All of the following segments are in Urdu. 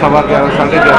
11:15 11:30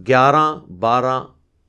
11, 12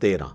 13,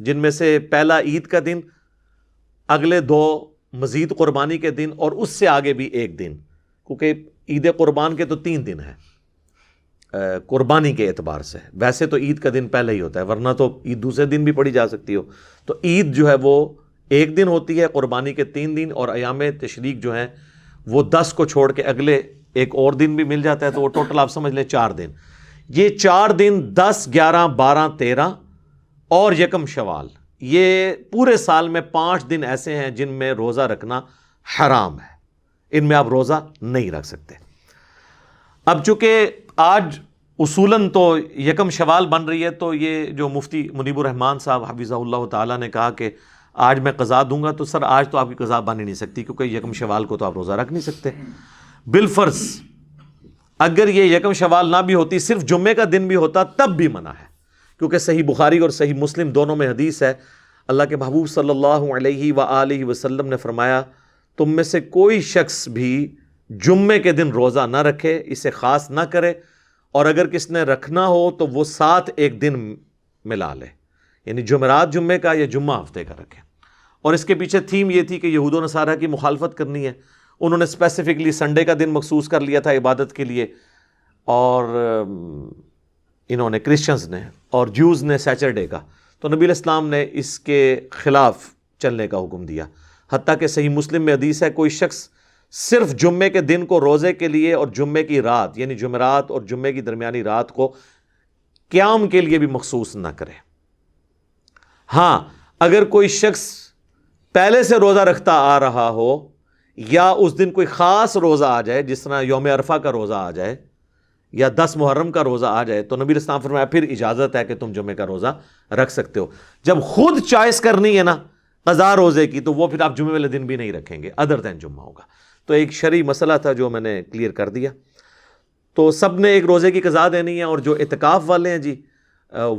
جن میں سے پہلا عید کا دن، اگلے 2 مزید قربانی کے دن، اور اس سے آگے بھی 1 دن، کیونکہ عید قربان کے تو 3 دن ہیں قربانی کے اعتبار سے. ویسے تو عید کا دن پہلے ہی ہوتا ہے، ورنہ تو عید دوسرے دن بھی پڑھی جا سکتی ہو. تو عید جو ہے وہ 1 دن ہوتی ہے، قربانی کے 3 دن، اور ایام تشریق جو ہیں وہ 10 کو چھوڑ کے اگلے ایک اور دن بھی مل جاتا ہے، تو وہ ٹوٹل آپ سمجھ لیں 4 دن. یہ 4 دن 10، 11، 12، 13 اور یکم شوال، یہ پورے سال میں 5 دن ایسے ہیں جن میں روزہ رکھنا حرام ہے. ان میں آپ روزہ نہیں رکھ سکتے. اب چونکہ آج اصولاً تو یکم شوال بن رہی ہے، تو یہ جو مفتی منیب الرحمان صاحب حفظہ اللہ تعالیٰ نے کہا کہ آج میں قضا دوں گا، تو سر آج تو آپ کی قضا بن ہی نہیں سکتی، کیونکہ یکم شوال کو تو آپ روزہ رکھ نہیں سکتے. بالفرض اگر یہ یکم شوال نہ بھی ہوتی، صرف جمعے کا دن بھی ہوتا، تب بھی منع ہے، کیونکہ صحیح بخاری اور صحیح مسلم دونوں میں حدیث ہے. اللہ کے محبوب صلی اللہ علیہ وآلہ وسلم نے فرمایا، تم میں سے کوئی شخص بھی جمعے کے دن روزہ نہ رکھے، اسے خاص نہ کرے، اور اگر کس نے رکھنا ہو تو وہ ساتھ ایک دن ملا لے، یعنی جمعرات جمعے کا یا جمعہ ہفتے کا رکھے. اور اس کے پیچھے تھیم یہ تھی کہ یہود و نصارہ کی مخالفت کرنی ہے. انہوں نے اسپیسیفکلی سنڈے کا دن مخصوص کر لیا تھا عبادت کے لیے، اور انہوں نے کرسچنز نے اور جوز نے سیچرڈے کا. تو نبی علیہ السلام نے اس کے خلاف چلنے کا حکم دیا. حتیٰ کہ صحیح مسلم میں حدیث ہے، کوئی شخص صرف جمعے کے دن کو روزے کے لیے اور جمعے کی رات، یعنی جمعرات اور جمعے کی درمیانی رات کو قیام کے لیے بھی مخصوص نہ کرے. ہاں اگر کوئی شخص پہلے سے روزہ رکھتا آ رہا ہو، یا اس دن کوئی خاص روزہ آ جائے، جس طرح یوم عرفہ کا روزہ آ جائے یا 10 محرم کا روزہ آ جائے، تو نبی علیہ السلام فرمایا پھر اجازت ہے کہ تم جمعے کا روزہ رکھ سکتے ہو. جب خود چوائس کرنی ہے نا قضا روزے کی، تو وہ پھر آپ جمعے والے دن بھی نہیں رکھیں گے، ادر دین جمعہ ہوگا. تو ایک شرعی مسئلہ تھا جو میں نے کلیئر کر دیا. تو سب نے ایک روزے کی قضا دینی ہے، اور جو اعتکاف والے ہیں جی،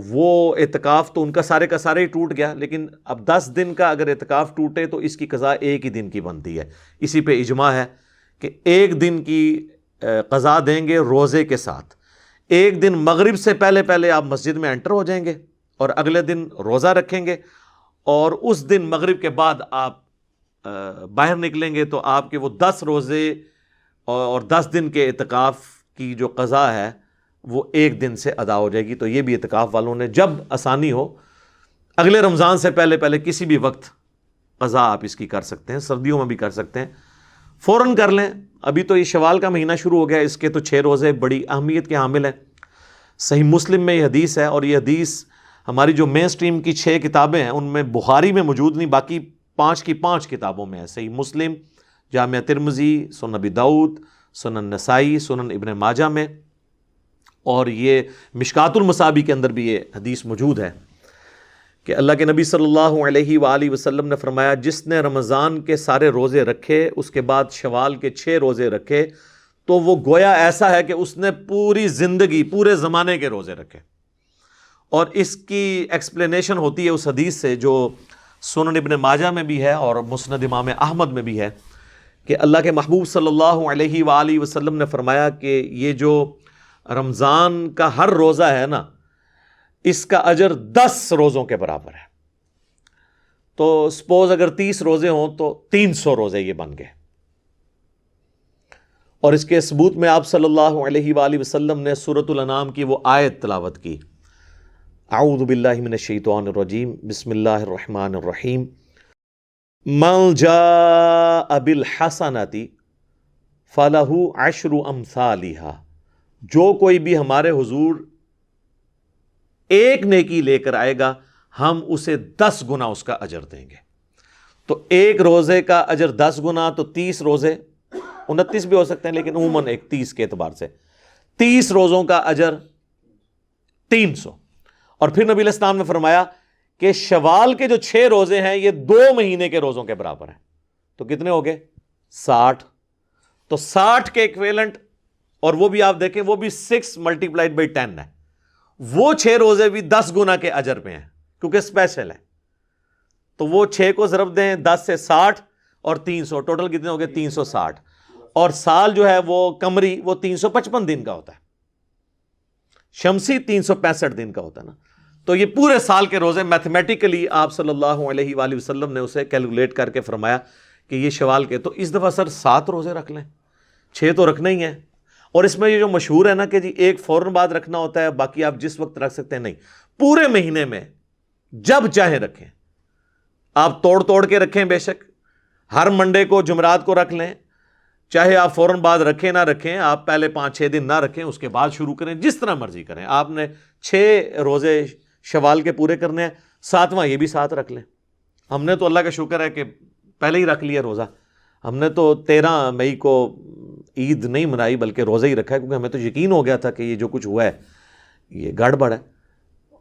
وہ اعتکاف تو ان کا سارے ہی ٹوٹ گیا، لیکن اب 10 دن کا اگر اعتکاف ٹوٹے تو اس کی قضا 1 ہی دن کی بنتی ہے. اسی پہ اجماع ہے کہ 1 دن کی قضا دیں گے روزے کے ساتھ. 1 دن مغرب سے پہلے آپ مسجد میں انٹر ہو جائیں گے، اور اگلے دن روزہ رکھیں گے، اور اس دن مغرب کے بعد آپ باہر نکلیں گے، تو آپ کے وہ 10 روزے اور 10 دن کے اعتکاف کی جو قضا ہے وہ 1 دن سے ادا ہو جائے گی. تو یہ بھی اعتکاف والوں نے جب آسانی ہو اگلے رمضان سے پہلے کسی بھی وقت قضا آپ اس کی کر سکتے ہیں. سردیوں میں بھی کر سکتے ہیں، فوراً کر لیں. ابھی تو یہ شوال کا مہینہ شروع ہو گیا، اس کے تو 6 روزے بڑی اہمیت کے حامل ہیں. صحیح مسلم میں یہ حدیث ہے، اور یہ حدیث ہماری جو مین سٹریم کی 6 کتابیں ہیں ان میں بخاری میں موجود نہیں، باقی 5 کی 5 کتابوں میں ہے. صحیح مسلم، جامعہ ترمذی، سنن ابی داؤد، سنن نسائی، سنن ابن ماجہ میں، اور یہ مشکات المصابیح کے اندر بھی یہ حدیث موجود ہے کہ اللہ کے نبی صلی اللہ علیہ وآلہ وسلم نے فرمایا، جس نے رمضان کے سارے روزے رکھے، اس کے بعد شوال کے 6 روزے رکھے، تو وہ گویا ایسا ہے کہ اس نے پوری زندگی، پورے زمانے کے روزے رکھے. اور اس کی ایکسپلینیشن ہوتی ہے اس حدیث سے جو سنن ابن ماجہ میں بھی ہے اور مسند امام احمد میں بھی ہے، کہ اللہ کے محبوب صلی اللہ علیہ وآلہ وسلم نے فرمایا کہ یہ جو رمضان کا ہر روزہ ہے نا، اس کا اجر 10 روزوں کے برابر ہے. تو سپوز اگر 30 روزے ہوں تو 300 روزے یہ بن گئے. اور اس کے ثبوت میں آپ صلی اللہ علیہ وآلہ وسلم نے سورۃ الانعام کی وہ آیت تلاوت کی، اعوذ باللہ من الشیطان الرجیم، بسم اللہ الرحمن الرحیم، من جاء بالحسنۃ فلہ عشر امثالھا، جو کوئی بھی ہمارے حضور ایک نیکی لے کر آئے گا ہم اسے 10 گنا اس کا اجر دیں گے. تو ایک روزے کا اجر 10 گنا، تو 30 روزے 29 بھی ہو سکتے ہیں، لیکن عموماً ایک 30 کے اعتبار سے 30 روزوں کا اجر 300. اور پھر نبی علیہ السلام نے فرمایا کہ شوال کے جو 6 روزے ہیں یہ 2 مہینے کے روزوں کے برابر ہیں. تو کتنے ہو گئے؟ 60. تو 60 کے ایکویلنٹ، اور وہ بھی آپ دیکھیں وہ بھی 6 ملٹیپلائڈ بائی 10 ہے. وہ 6 روزے بھی 10 گنا کے اجر پہ ہیں کیونکہ اسپیشل ہے. تو وہ 6 کو ضرب دیں 10 سے 60 اور 300، ٹوٹل کتنے ہو گئے؟ 360. اور سال جو ہے وہ قمری وہ 355 دن کا ہوتا ہے، شمسی 365 دن کا ہوتا ہے نا. تو یہ پورے سال کے روزے میتھمیٹیکلی آپ صلی اللہ علیہ وآلہ وسلم نے اسے کیلکولیٹ کر کے فرمایا کہ یہ شوال کے، تو اس دفعہ سر 7 روزے رکھ لیں، 6 تو رکھنا ہی ہیں۔ اور اس میں یہ جو مشہور ہے نا کہ جی ایک فوراً بعد رکھنا ہوتا ہے، باقی آپ جس وقت رکھ سکتے ہیں، نہیں، پورے مہینے میں جب چاہیں رکھیں، آپ توڑ کے رکھیں، بے شک ہر منڈے کو جمعرات کو رکھ لیں، چاہے آپ فوراً بعد رکھیں نہ رکھیں، آپ پہلے 5-6 دن نہ رکھیں، اس کے بعد شروع کریں، جس طرح مرضی کریں۔ آپ نے 6 روزے شوال کے پورے کرنے ہیں، 7واں یہ بھی 7 رکھ لیں۔ ہم نے تو اللہ کا شکر ہے کہ پہلے ہی رکھ لیا روزہ، ہم نے تو 13 مئی کو عید نہیں منائی بلکہ روزہ ہی رکھا ہے، کیونکہ ہمیں تو یقین ہو گیا تھا کہ یہ جو کچھ ہوا ہے یہ گڑبڑ ہے۔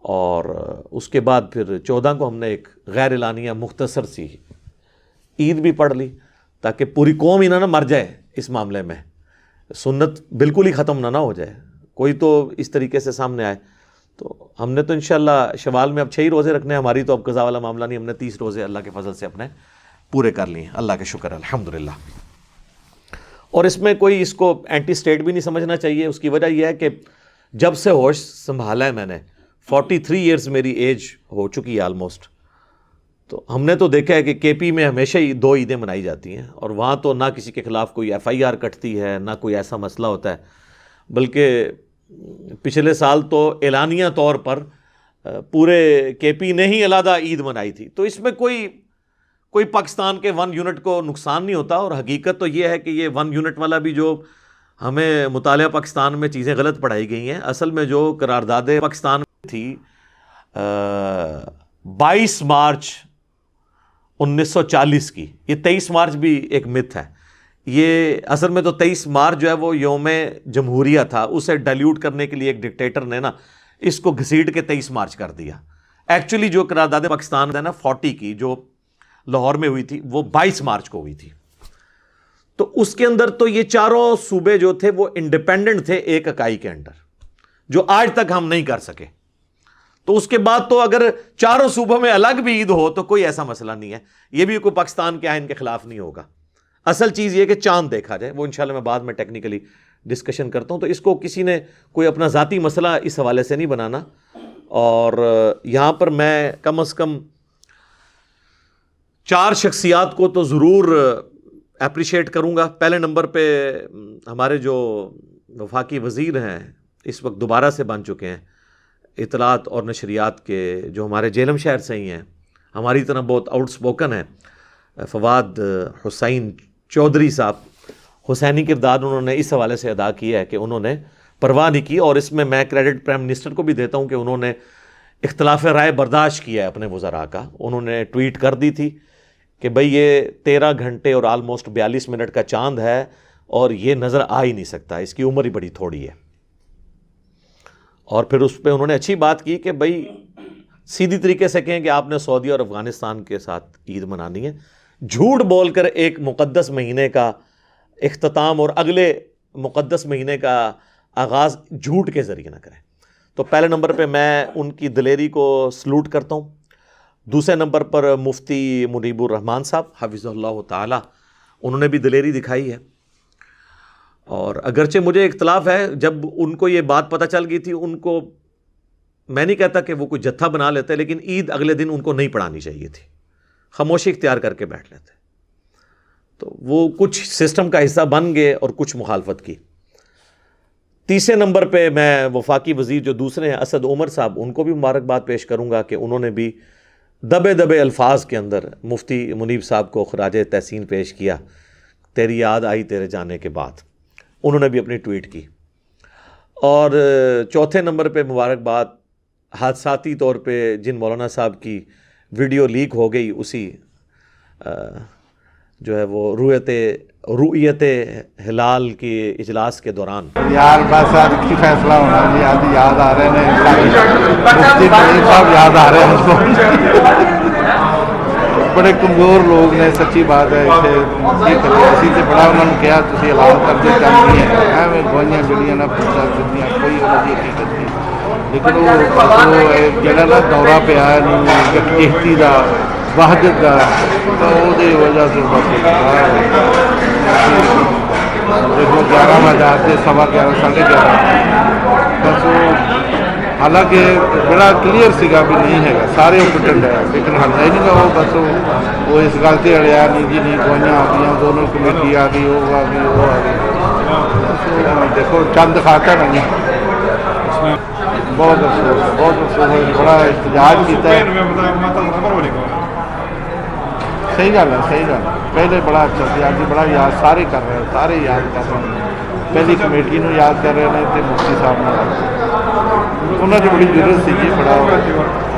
اور اس کے بعد پھر 14 کو ہم نے ایک غیر اعلانیہ مختصر سی عید بھی پڑھ لی، تاکہ پوری قوم ہی نہ مر جائے اس معاملے میں، سنت بالکل ہی ختم نہ ہو جائے، کوئی تو اس طریقے سے سامنے آئے۔ تو ہم نے تو انشاءاللہ شوال میں اب 6 ہی روزے رکھنے ہیں، ہماری تو اب قضا والا معاملہ نہیں، ہم نے 30 روزے اللہ کے فضل سے اپنے پورے کر لیے ہیں، اللہ کا شکر ہے، الحمدللہ۔ اور اس میں کوئی اس کو اینٹی اسٹیٹ بھی نہیں سمجھنا چاہیے، اس کی وجہ یہ ہے کہ جب سے ہوش سنبھالا ہے میں نے، 43 ایئرز میری ایج ہو چکی ہے آلموسٹ، تو ہم نے تو دیکھا ہے کہ کے پی میں ہمیشہ ہی 2 عیدیں منائی جاتی ہیں، اور وہاں تو نہ کسی کے خلاف کوئی FIR کٹتی ہے، نہ کوئی ایسا مسئلہ ہوتا ہے، بلکہ پچھلے سال تو اعلانیہ طور پر پورے کے پی نے ہی علیحدہ عید منائی تھی۔ تو اس میں کوئی پاکستان کے 1 یونٹ کو نقصان نہیں ہوتا، اور حقیقت تو یہ ہے کہ یہ 1 یونٹ والا بھی جو ہمیں مطالعہ پاکستان میں چیزیں غلط پڑھائی گئی ہیں، اصل میں جو قرارداد پاکستان میں تھی 22 مارچ 1940 کی، یہ 23 مارچ بھی ایک متھ ہے، یہ اصل میں تو 23 مارچ جو ہے وہ یوم جمہوریہ تھا، اسے ڈائلیوٹ کرنے کے لیے ایک ڈکٹیٹر نے نا اس کو گھسیٹ کے 23 مارچ کر دیا۔ ایکچولی جو قرارداد پاکستان ہے نا 40 کی جو لاہور میں ہوئی تھی، وہ 22 مارچ کو ہوئی تھی۔ تو اس کے اندر تو یہ چاروں صوبے جو تھے وہ انڈیپینڈنٹ تھے ایک اکائی کے انڈر، جو آج تک ہم نہیں کر سکے۔ تو اس کے بعد تو اگر چاروں صوبوں میں الگ بھی عید ہو تو کوئی ایسا مسئلہ نہیں ہے، یہ بھی کوئی پاکستان کے آئین کے خلاف نہیں ہوگا۔ اصل چیز یہ کہ چاند دیکھا جائے، وہ انشاءاللہ میں بعد میں ٹیکنیکلی ڈسکشن کرتا ہوں، تو اس کو کسی نے کوئی اپنا ذاتی مسئلہ اس حوالے سے نہیں بنانا۔ اور یہاں پر میں کم از کم 4 شخصیات کو تو ضرور اپریشیٹ کروں گا۔ پہلے نمبر پہ ہمارے جو وفاقی وزیر ہیں، اس وقت دوبارہ سے بن چکے ہیں اطلاعات اور نشریات کے، جو ہمارے جہلم شہر سے ہی ہیں، ہماری طرح بہت آؤٹ سپوکن ہیں، فواد حسین چودھری صاحب۔ حسینی کردار انہوں نے اس حوالے سے ادا کیا ہے کہ انہوں نے پرواہ نہیں کی، اور اس میں کریڈٹ پرائم منسٹر کو بھی دیتا ہوں کہ انہوں نے اختلاف رائے برداشت کیا ہے اپنے وزراء کا۔ انہوں نے ٹویٹ کر دی تھی کہ بھئی یہ 13 گھنٹے اور آلموسٹ 42 منٹ کا چاند ہے، اور یہ نظر آ ہی نہیں سکتا، اس کی عمر ہی بڑی تھوڑی ہے۔ اور پھر اس پہ انہوں نے اچھی بات کی کہ بھئی سیدھی طریقے سے کہیں کہ آپ نے سعودی اور افغانستان کے ساتھ عید منانی ہے، جھوٹ بول کر ایک مقدس مہینے کا اختتام اور اگلے مقدس مہینے کا آغاز جھوٹ کے ذریعے نہ کریں۔ تو پہلے نمبر پہ میں ان کی دلیری کو سلوٹ کرتا ہوں۔ دوسرے نمبر پر مفتی منیب الرحمان صاحب حفظہ اللہ تعالی، انہوں نے بھی دلیری دکھائی ہے، اور اگرچہ مجھے اختلاف ہے، جب ان کو یہ بات پتہ چل گئی تھی، ان کو میں نہیں کہتا کہ وہ کوئی جتھا بنا لیتے، لیکن عید اگلے دن ان کو نہیں پڑھانی چاہیے تھی، خاموشی اختیار کر کے بیٹھ لیتے، تو وہ کچھ سسٹم کا حصہ بن گئے اور کچھ مخالفت کی۔ تیسرے نمبر پہ میں وفاقی وزیر جو دوسرے ہیں اسد عمر صاحب، ان کو بھی مبارکباد پیش کروں گا کہ انہوں نے بھی دبے الفاظ کے اندر مفتی منیب صاحب کو خراج تحسین پیش کیا، تیری یاد آئی تیرے جانے کے بعد، انہوں نے بھی اپنی ٹویٹ کی۔ اور چوتھے نمبر پہ مبارکباد حادثاتی طور پہ جن مولانا صاحب کی ویڈیو لیک ہو گئی، اسی جو ہے وہ رؤیت ہلال کی اجلاس کے دوران، یار بس یار کی فیصلہ ہونا، یاد آ رہے ہیں مفتی منیب صاحب، یاد آ رہے ہیں ہم کو، بڑے کمزور لوگ نے، سچی بات ہے، اسی سے بڑا انہوں نے کیا تھی اعلان کر دے چاہیے ہیں، میں گوائیاں جڑیاں نہ پوچھا جتنی کوئی انہوں کی حقیقت نہیں، لیکن وہ جڑا نا دورہ پہ آیا نہیں یکجہتی کا، وحدت کا، تو وہ وجہ سے دیکھو 11 بجے آتے 11:15 11:30، بس وہ ਹਾਲਾਂਕਿ ਬੜਾ ਕਲੀਅਰ ਸੀਗਾ ਵੀ ਨਹੀਂ ਹੈਗਾ, ਸਾਰੇ ਉਹ ਪਿੰਡ ਹੈ ਲੇਕਿਨ ਹਟਦਾ ਹੀ ਨਹੀਂਗਾ। ਉਹ ਬਸ ਉਹ ਇਸ ਗੱਲ ਤੇ ਅੜਿਆ ਨਹੀਂ ਜੀ, ਨਹੀਂ ਦਵਾਈਆਂ ਆ ਗਈਆਂ, ਦੋਨੋਂ ਕਮੇਟੀ ਆ ਗਈ, ਉਹ ਆ ਗਈ, ਉਹ ਆ ਗਈ। ਬਸ ਦੇਖੋ ਚੰਦ ਦਿਖਾਤਾ ਨਹੀਂ। ਬਹੁਤ ਅਫਸੋਸ, ਬਹੁਤ ਅਫਸੋਸ, ਬੜਾ ਇhtਜਾਜ ਕੀਤਾ ਹੈ। ਸਹੀ ਗੱਲ ਹੈ, ਸਹੀ ਗੱਲ ਹੈ। ਪਹਿਲੇ ਬੜਾ ਅੱਛਾ ਸੀ, ਅੱਜ ਬੜਾ ਯਾਦ ਸਾਰੇ ਕਰ ਰਹੇ, ਸਾਰੇ ਯਾਦ ਕਰ ਰਹੇ ਨੇ। ਪਹਿਲੀ ਕਮੇਟੀ ਨੂੰ ਯਾਦ ਕਰ ਰਹੇ ਨੇ ਤੇ ਮੁਫਤੀ ਸਾਹਿਬ ਨਾਲ ਉਹਨਾਂ 'ਚ ਬੜੀ ਜ਼ਰੂਰਤ ਸੀ ਜੀ, ਬੜਾ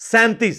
37।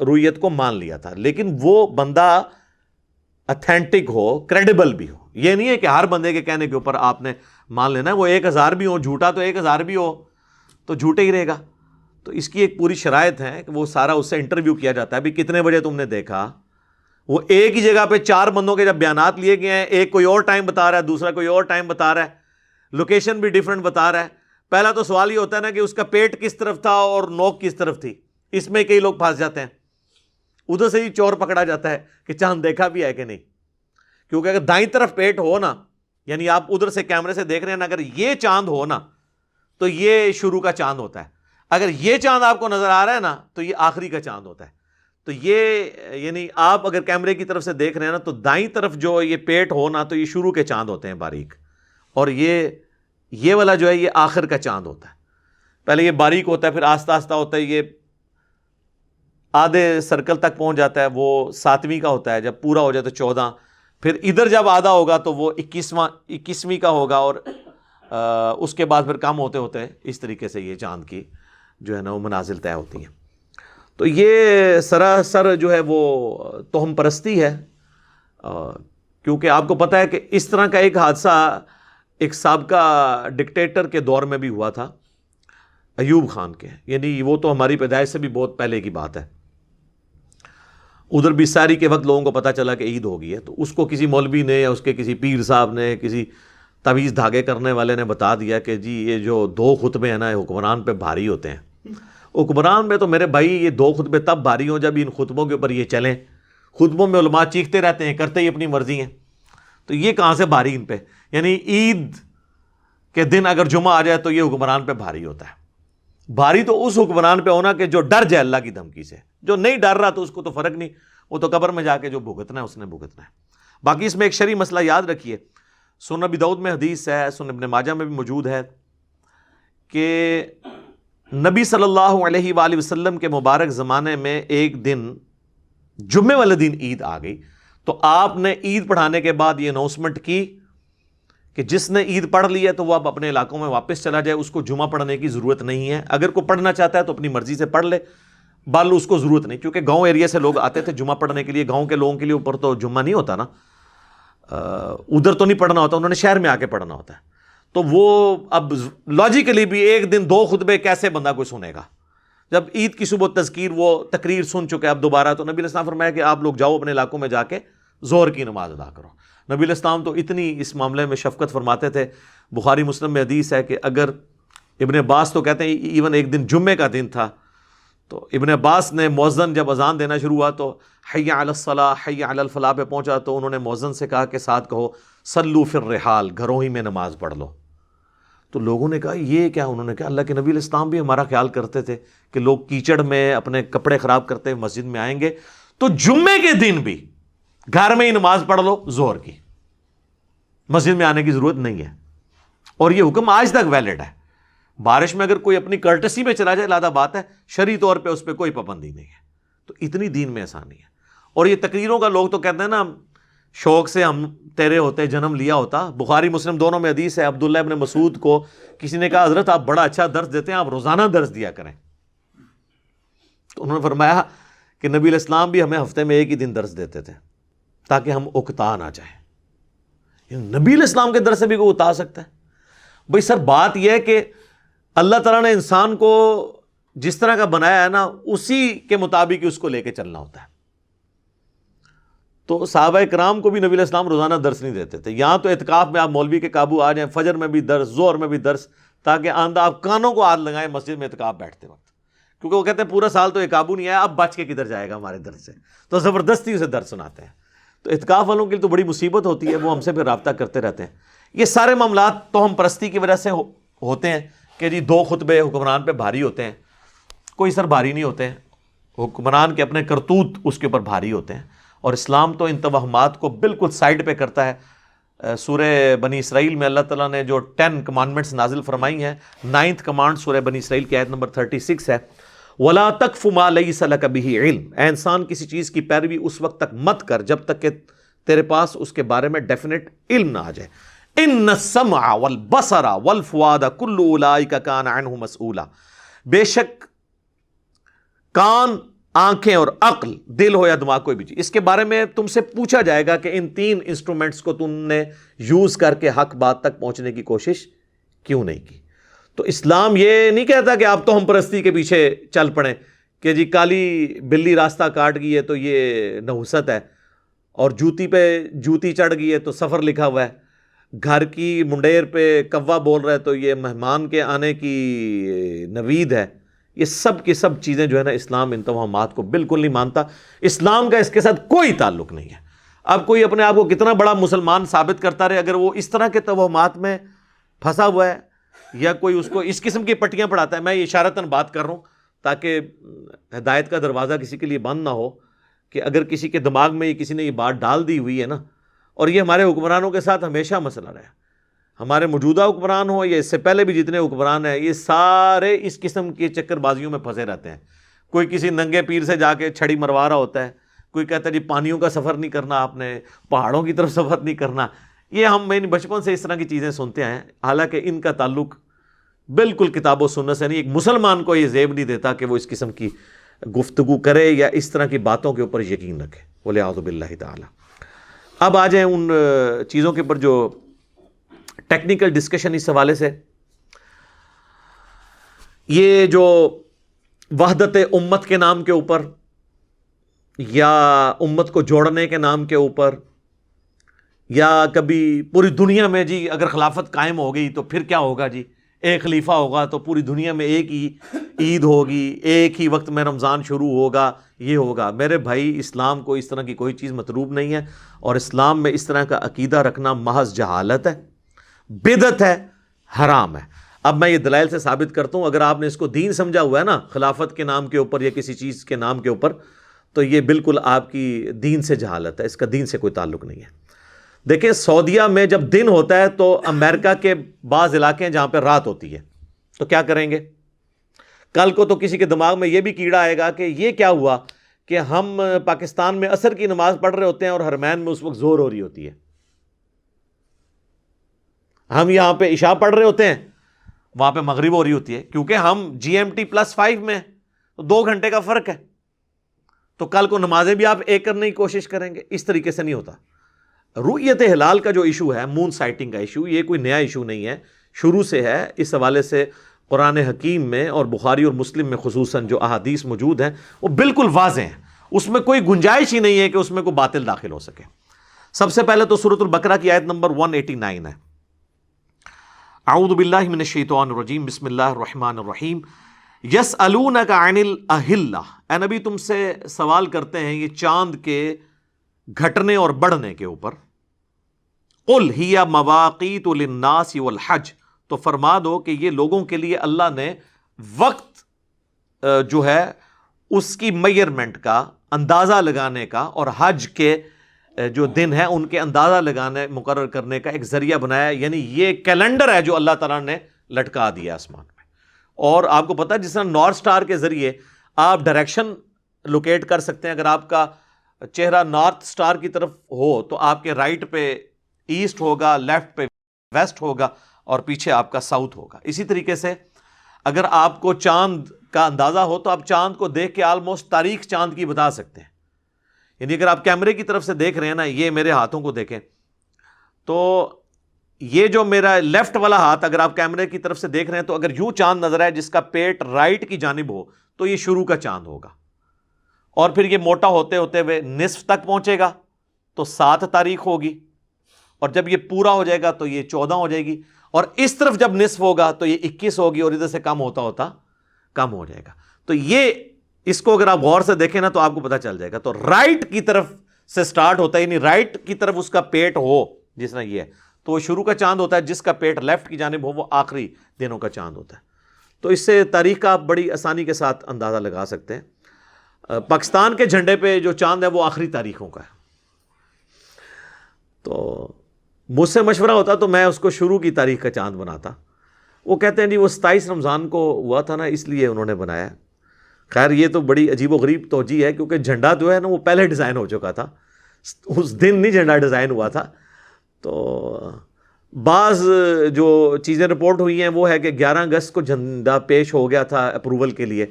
رویت کو مان لیا تھا، لیکن وہ بندہ اتھینٹک ہو، کریڈیبل بھی ہو. یہ نہیں ہے کہ ہر بندے کے کہنے کے اوپر آپ نے مان لینا ہے. وہ 1000 بھی ہو جھوٹا تو 1000 بھی ہو تو جھوٹے ہی رہے گا. تو اس کی ایک پوری شرائط ہے کہ وہ سارا اس سے انٹرویو کیا جاتا ہے. بھی کتنے بجے تم نے دیکھا؟ وہ ایک ہی جگہ پہ 4 بندوں کے جب بیانات لیے گئے ہیں، ایک کوئی اور ٹائم بتا رہا ہے، دوسرا کوئی اور ٹائم بتا رہا ہے، لوکیشن بھی ڈیفرنٹ بتا رہا ہے. پہلا تو سوال یہ ہوتا ہے نا کہ اس کا پیٹ کس طرف تھا اور نوک کس طرف تھی. اس میں کئی لوگ پھنس جاتے ہیں. ادھر سے ہی چور پکڑا جاتا ہے کہ چاند دیکھا بھی ہے کہ نہیں. کیونکہ اگر دائیں طرف پیٹ ہو نا، یعنی آپ ادھر سے کیمرے سے دیکھ رہے ہیں نا، اگر یہ چاند ہو نا تو یہ شروع کا چاند ہوتا ہے. اگر یہ چاند آپ کو نظر آ رہا ہے نا تو یہ آخری کا چاند ہوتا ہے. تو یہ یعنی آپ اگر کیمرے کی طرف سے دیکھ رہے ہیں نا تو دائیں طرف جو یہ پیٹ ہو نا تو یہ شروع کے چاند ہوتے ہیں باریک، اور یہ والا جو ہے یہ آخر کا چاند ہوتا ہے. پہلے یہ باریک ہوتا ہے، پھر آہستہ آہستہ ہوتا ہے، یہ آدھے سرکل تک پہنچ جاتا ہے، وہ 7ویں کا ہوتا ہے. جب پورا ہو جائے تو 14، پھر ادھر جب آدھا ہوگا تو وہ 21ویں کا ہوگا، اور اس کے بعد پھر کم ہوتے ہوتے اس طریقے سے یہ چاند کی جو ہے نا وہ منازل طے ہوتی ہیں. تو یہ سراسر جو ہے وہ توہم پرستی ہے، کیونکہ آپ کو پتہ ہے کہ اس طرح کا ایک حادثہ ایک سابقہ ڈکٹیٹر کے دور میں بھی ہوا تھا، ایوب خان کے. یعنی وہ تو ہماری پیدائش سے بھی بہت پہلے کی بات ہے. ادھر بھی ساری کے وقت لوگوں کو پتہ چلا کہ عید ہو گئی ہے، تو اس کو کسی مولوی نے یا اس کے کسی پیر صاحب نے، کسی تعویذ دھاگے کرنے والے نے بتا دیا کہ جی یہ جو 2 خطبے ہیں نا یہ حکمران پہ بھاری ہوتے ہیں. حکمران میں تو میرے بھائی یہ 2 خطبے تب بھاری ہوں جب ان خطبوں کے اوپر یہ چلیں. خطبوں میں علماء چیختے رہتے ہیں، کرتے ہی اپنی مرضی ہیں، تو یہ کہاں سے بھاری ان پہ؟ یعنی عید کے دن اگر جمعہ آ جائے تو یہ حکمران پہ بھاری ہوتا ہے. بھاری تو اس حکمران پہ ہونا کہ جو ڈر جائے اللہ کی دھمکی سے. جو نہیں ڈر رہا تو اس کو تو فرق نہیں، وہ تو قبر میں جا کے جو بھگتنا ہے اس نے بھگتنا ہے. باقی اس میں ایک شرعی مسئلہ یاد رکھیے، سنن ابی داؤد میں حدیث ہے، سنن ابن ماجہ میں بھی موجود ہے کہ نبی صلی اللہ علیہ وآلہ وسلم کے مبارک زمانے میں ایک دن جمعے والے دن عید آ گئی، تو آپ نے عید پڑھانے کے بعد یہ اناؤنسمنٹ کی کہ جس نے عید پڑھ لی ہے تو وہ اب اپنے علاقوں میں واپس چلا جائے، اس کو جمعہ پڑھنے کی ضرورت نہیں ہے. اگر کوئی پڑھنا چاہتا ہے تو اپنی مرضی سے پڑھ لے، بال اس کو ضرورت نہیں. کیونکہ گاؤں ایریا سے لوگ آتے تھے جمعہ پڑھنے کے لیے، گاؤں کے لوگوں کے لیے اوپر تو جمعہ نہیں ہوتا نا، ادھر تو نہیں پڑھنا ہوتا، انہوں نے شہر میں آ کے پڑھنا ہوتا ہے. تو وہ اب لاجیکلی بھی ایک دن 2 خطبے کیسے بندہ کوئی سنے گا؟ جب عید کی صبح تذکیر وہ تقریر سن چکے اب دوبارہ، تو نبی علیہ السلام فرمایا کہ آپ لوگ جاؤ اپنے علاقوں میں جا کے ظہر کی نماز ادا کرو. نبی علیہ السلام تو اتنی اس معاملے میں شفقت فرماتے تھے. بخاری مسلم میں حدیث ہے کہ اگر ابن عباس تو کہتے ہیں ایون ایک دن جمعے کا دن تھا، تو ابن عباس نے مؤذن جب اذان دینا شروع ہوا تو حی علی الصلاح حی علی الفلاح پہ پہنچا تو انہوں نے مؤذن سے کہا کہ ساتھ کہو صلو فی الرحال، گھروں ہی میں نماز پڑھ لو. تو لوگوں نے کہا یہ کیا؟ انہوں نے کہا اللہ کے نبی علیہ السلام بھی ہمارا خیال کرتے تھے کہ لوگ کیچڑ میں اپنے کپڑے خراب کرتے مسجد میں آئیں گے، تو جمعے کے دن بھی گھر میں ہی نماز پڑھ لو ظہر کی، مسجد میں آنے کی ضرورت نہیں ہے. اور یہ حکم آج تک ویلڈ ہے. بارش میں اگر کوئی اپنی کرٹسی میں چلا جائے علیحدہ بات ہے، شرعی طور پہ اس پہ کوئی پابندی نہیں ہے. تو اتنی دین میں آسانی ہے. اور یہ تقریروں کا لوگ تو کہتے ہیں نا شوق سے ہم تیرے ہوتے جنم لیا ہوتا. بخاری مسلم دونوں میں حدیث ہے، عبداللہ ابن مسعود کو کسی نے کہا حضرت آپ بڑا اچھا درس دیتے ہیں، آپ روزانہ درس دیا کریں. تو انہوں نے فرمایا کہ نبی علیہ السلام بھی ہمیں ہفتے میں ایک ہی دن درس دیتے تھے تاکہ ہم اکتا نہ جائیں. نبی علیہ السلام کے درس سے بھی کوئی اتا سکتا ہے؟ بھائی سر بات یہ ہے کہ اللہ تعالیٰ نے انسان کو جس طرح کا بنایا ہے نا اسی کے مطابق اس کو لے کے چلنا ہوتا ہے. تو صحابہ کرام کو بھی نبی علیہ السلام روزانہ درس نہیں دیتے تھے. یہاں تو اعتکاف میں آپ مولوی کے قابو آ جائیں، فجر میں بھی درس، ظہر میں بھی درس، تاکہ آندہ آپ کانوں کو ہاتھ لگائیں مسجد میں اعتکاف بیٹھتے وقت. کیونکہ وہ کہتے ہیں پورا سال تو یہ قابو نہیں آیا، اب بچ کے کدھر جائے گا ہمارے درس سے، تو زبردستی اسے درس سناتے ہیں. تو اعتکاف والوں کے لیے تو بڑی مصیبت ہوتی ہے، وہ ہم سے پھر رابطہ کرتے رہتے ہیں. یہ سارے معاملات توہم پرستی کی وجہ سے ہوتے ہیں کہ جی 2 خطبے حکمران پہ بھاری ہوتے ہیں. کوئی سر بھاری نہیں ہوتے ہیں، حکمران کے اپنے کرتوت اس کے اوپر بھاری ہوتے ہیں. اور اسلام تو ان توہمات کو بالکل سائڈ پہ کرتا ہے. سورہ بنی اسرائیل میں اللہ تعالیٰ نے جو 10 کمانڈمنٹس نازل فرمائی ہیں، 9th کمانڈ سورہ بنی اسرائیل کی آیت نمبر 36 ہے، وَلَا تَقْفُ مَا لَيْسَ لَكَ بِهِ عِلْمٌ. اے انسان کسی چیز کی پیروی اس وقت تک مت کر جب تک کہ تیرے پاس اس کے بارے میں ڈیفینٹ علم نہ آ جائے. إِنَّ السَّمْعَ وَالْبَصَرَ وَالْفُؤَادَ كُلُّ أُولَٰئِكَ كَانَ عَنْهُ مَسْئُولًا. بے شک کان آنکھیں اور عقل، دل ہو یا دماغ، کوئی بھی چیز، اس کے بارے میں تم سے پوچھا جائے گا کہ ان 3 انسٹرومنٹس کو تم نے یوز کر کے حق بات تک پہنچنے کی کوشش کیوں نہیں کی؟ تو اسلام یہ نہیں کہتا کہ آپ تو ہم پرستی کے پیچھے چل پڑیں کہ جی کالی بلی راستہ کاٹ گئی ہے تو یہ نحوست ہے، اور جوتی پہ جوتی چڑھ گئی ہے تو سفر لکھا ہوا ہے، گھر کی منڈیر پہ کوا بول رہا ہے تو یہ مہمان کے آنے کی نوید ہے۔ یہ سب کی سب چیزیں جو ہے نا، اسلام ان توہمات کو بالکل نہیں مانتا، اسلام کا اس کے ساتھ کوئی تعلق نہیں ہے۔ اب کوئی اپنے آپ کو کتنا بڑا مسلمان ثابت کرتا رہے، اگر وہ اس طرح کے توہمات میں پھنسا ہوا ہے یا کوئی اس کو اس قسم کی پٹیاں پڑھاتا ہے، میں یہ اشارتاً بات کر رہا ہوں تاکہ ہدایت کا دروازہ کسی کے لیے بند نہ ہو، کہ اگر کسی کے دماغ میں کسی نے یہ بات ڈال دی ہوئی ہے نا، اور یہ ہمارے حکمرانوں کے ساتھ ہمیشہ مسئلہ رہا ہے، ہمارے موجودہ حکمران ہوں یا اس سے پہلے بھی جتنے حکمران ہیں، یہ سارے اس قسم کی چکر بازیوں میں پھنسے رہتے ہیں۔ کوئی کسی ننگے پیر سے جا کے چھڑی مروا رہا ہوتا ہے، کوئی کہتا ہے جی پانیوں کا سفر نہیں کرنا، آپ نے پہاڑوں کی طرف سفر نہیں کرنا۔ یہ ہم بچپن سے اس طرح کی چیزیں سنتے ہیں، حالانکہ ان کا تعلق بالکل کتاب و سنت سے نہیں۔ ایک مسلمان کو یہ زیب نہیں دیتا کہ وہ اس قسم کی گفتگو کرے یا اس طرح کی باتوں کے اوپر یقین رکھے، وَلِعَوْذُ بِاللَّهِ تعالی۔ اب آ جائیں ان چیزوں کے اوپر جو ٹیکنیکل ڈسکشن اس حوالے سے، یہ جو وحدت امت کے نام کے اوپر یا امت کو جوڑنے کے نام کے اوپر، یا کبھی پوری دنیا میں جی اگر خلافت قائم ہو گئی تو پھر کیا ہوگا، جی ایک خلیفہ ہوگا تو پوری دنیا میں ایک ہی عید ہوگی، ایک ہی وقت میں رمضان شروع ہوگا، یہ ہوگا۔ میرے بھائی، اسلام کو اس طرح کی کوئی چیز مطلوب نہیں ہے، اور اسلام میں اس طرح کا عقیدہ رکھنا محض جہالت ہے، بدعت ہے، حرام ہے۔ اب میں یہ دلائل سے ثابت کرتا ہوں، اگر آپ نے اس کو دین سمجھا ہوا ہے نا، خلافت کے نام کے اوپر یا کسی چیز کے نام کے اوپر، تو یہ بالکل آپ کی دین سے جہالت ہے، اس کا دین سے کوئی تعلق نہیں ہے۔ دیکھیں، سعودیہ میں جب دن ہوتا ہے تو امریکہ کے بعض علاقے ہیں جہاں پہ رات ہوتی ہے، تو کیا کریں گے؟ کل کو تو کسی کے دماغ میں یہ بھی کیڑا آئے گا کہ یہ کیا ہوا کہ ہم پاکستان میں عصر کی نماز پڑھ رہے ہوتے ہیں اور حرمین میں اس وقت زور ہو رہی ہوتی ہے، ہم یہاں پہ عشاء پڑھ رہے ہوتے ہیں، وہاں پہ مغرب ہو رہی ہوتی ہے، کیونکہ ہم GMT+5 میں 2 گھنٹے کا فرق ہے۔ تو کل کو نمازیں بھی آپ ایک کرنے کی کوشش کریں گے، اس طریقے سے نہیں ہوتا۔ رؤیت ہلال کا جو ایشو ہے، مون سائٹنگ کا ایشو، یہ کوئی نیا ایشو نہیں ہے، شروع سے ہے۔ اس حوالے سے قرآن حکیم میں اور بخاری اور مسلم میں خصوصاً جو احادیث موجود ہیں وہ بالکل واضح ہیں، اس میں کوئی گنجائش ہی نہیں ہے کہ اس میں کوئی باطل داخل ہو سکے۔ سب سے پہلے تو سورۃ البقرہ کی آیت نمبر 189 ہے۔ اعوذ باللہ من الشیطان الرجیم، بسم اللہ الرحمن الرحیم۔ یسألونک عن الاہلہ، اے نبی تم سے سوال کرتے ہیں یہ چاند کے گھٹنے اور بڑھنے کے اوپر۔ قل ہی مواقیت للناس والحج، تو فرما دو کہ یہ لوگوں کے لیے اللہ نے وقت جو ہے اس کی میئرمنٹ کا، اندازہ لگانے کا، اور حج کے جو دن ہیں ان کے اندازہ لگانے مقرر کرنے کا ایک ذریعہ بنایا، یعنی یہ کیلنڈر ہے جو اللہ تعالیٰ نے لٹکا دیا آسمان میں۔ اور آپ کو پتہ ہے جس طرح نارتھ سٹار کے ذریعے آپ ڈائریکشن لوکیٹ کر سکتے ہیں، اگر آپ کا چہرہ نارتھ سٹار کی طرف ہو تو آپ کے رائٹ پہ ایسٹ ہوگا، لیفٹ پہ ویسٹ ہوگا، اور پیچھے آپ کا ساؤتھ ہوگا۔ اسی طریقے سے اگر آپ کو چاند کا اندازہ ہو تو آپ چاند کو دیکھ کے آلموسٹ تاریخ چاند کی بتا سکتے ہیں۔ یعنی اگر آپ کیمرے کی طرف سے دیکھ رہے ہیں نا، یہ میرے ہاتھوں کو دیکھیں تو یہ جو میرا لیفٹ والا ہاتھ اگر آپ کیمرے کی طرف سے دیکھ رہے ہیں تو اگر یوں چاند نظر آئے جس کا پیٹ رائٹ کی جانب ہو تو یہ شروع کا چاند ہوگا، اور پھر یہ موٹا ہوتے ہوتے ہوئے نصف تک پہنچے گا تو 7 تاریخ ہوگی، اور جب یہ پورا ہو جائے گا تو یہ 14 ہو جائے گی، اور اس طرف جب نصف ہوگا تو یہ 21 ہوگی، اور ادھر سے کم ہوتا ہوتا کم ہو جائے گا۔ تو یہ اس کو اگر آپ غور سے دیکھیں نا تو آپ کو پتہ چل جائے گا۔ تو رائٹ کی طرف سے سٹارٹ ہوتا ہے، یعنی رائٹ کی طرف اس کا پیٹ ہو، جس طرح یہ ہے تو وہ شروع کا چاند ہوتا ہے، جس کا پیٹ لیفٹ کی جانب ہو وہ آخری دنوں کا چاند ہوتا ہے۔ تو اس سے تاریخ کا آپ بڑی آسانی کے ساتھ اندازہ لگا سکتے ہیں۔ پاکستان کے جھنڈے پہ جو چاند ہے وہ آخری تاریخوں کا ہے۔ تو مجھ سے مشورہ ہوتا تو میں اس کو شروع کی تاریخ کا چاند بناتا۔ وہ کہتے ہیں جی وہ 27 رمضان کو ہوا تھا نا، اس لیے انہوں نے بنایا۔ خیر یہ تو بڑی عجیب و غریب توجہ ہے، کیونکہ جھنڈا جو ہے نا وہ پہلے ڈیزائن ہو چکا تھا، اس دن نہیں جھنڈا ڈیزائن ہوا تھا۔ تو بعض جو چیزیں رپورٹ ہوئی ہیں وہ ہے کہ 11 اگست کو جھنڈا پیش ہو گیا تھا اپروول کے لیے،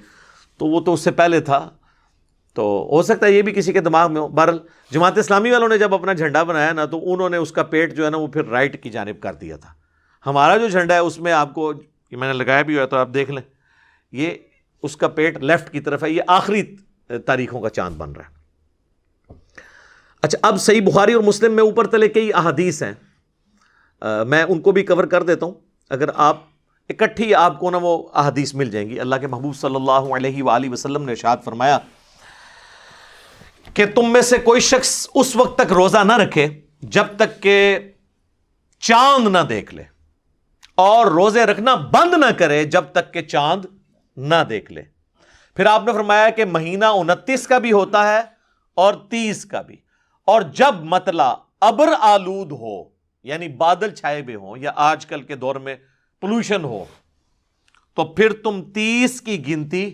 تو وہ تو اس سے پہلے تھا۔ تو ہو سکتا ہے یہ بھی کسی کے دماغ میں ہو. بہرحال جماعت اسلامی والوں نے جب اپنا جھنڈا بنایا نا تو انہوں نے اس کا پیٹ جو ہے نا وہ پھر رائٹ کی جانب کر دیا تھا. ہمارا جو جھنڈا ہے اس میں آپ کو یہ میں نے لگایا بھی ہوا ہے تو آپ دیکھ لیں, یہ اس کا پیٹ لیفٹ کی طرف ہے, یہ آخری تاریخوں کا چاند بن رہا ہے. اچھا, اب صحیح بخاری اور مسلم میں اوپر تلے کئی احادیث ہیں, میں ان کو بھی کور کر دیتا ہوں. اگر آپ اکٹھی آپ کو نا وہ احادیث مل جائیں گی. اللہ کے محبوب صلی اللہ علیہ وآلہ وسلم نے ارشاد فرمایا کہ تم میں سے کوئی شخص اس وقت تک روزہ نہ رکھے جب تک کہ چاند نہ دیکھ لے, اور روزے رکھنا بند نہ کرے جب تک کہ چاند نہ دیکھ لے. پھر آپ نے فرمایا کہ مہینہ 29 کا بھی ہوتا ہے اور 30 کا بھی, اور جب مطلع ابر آلود ہو یعنی بادل چھائے ہوئے ہوں یا آج کل کے دور میں پولوشن ہو, تو پھر تم 30 کی گنتی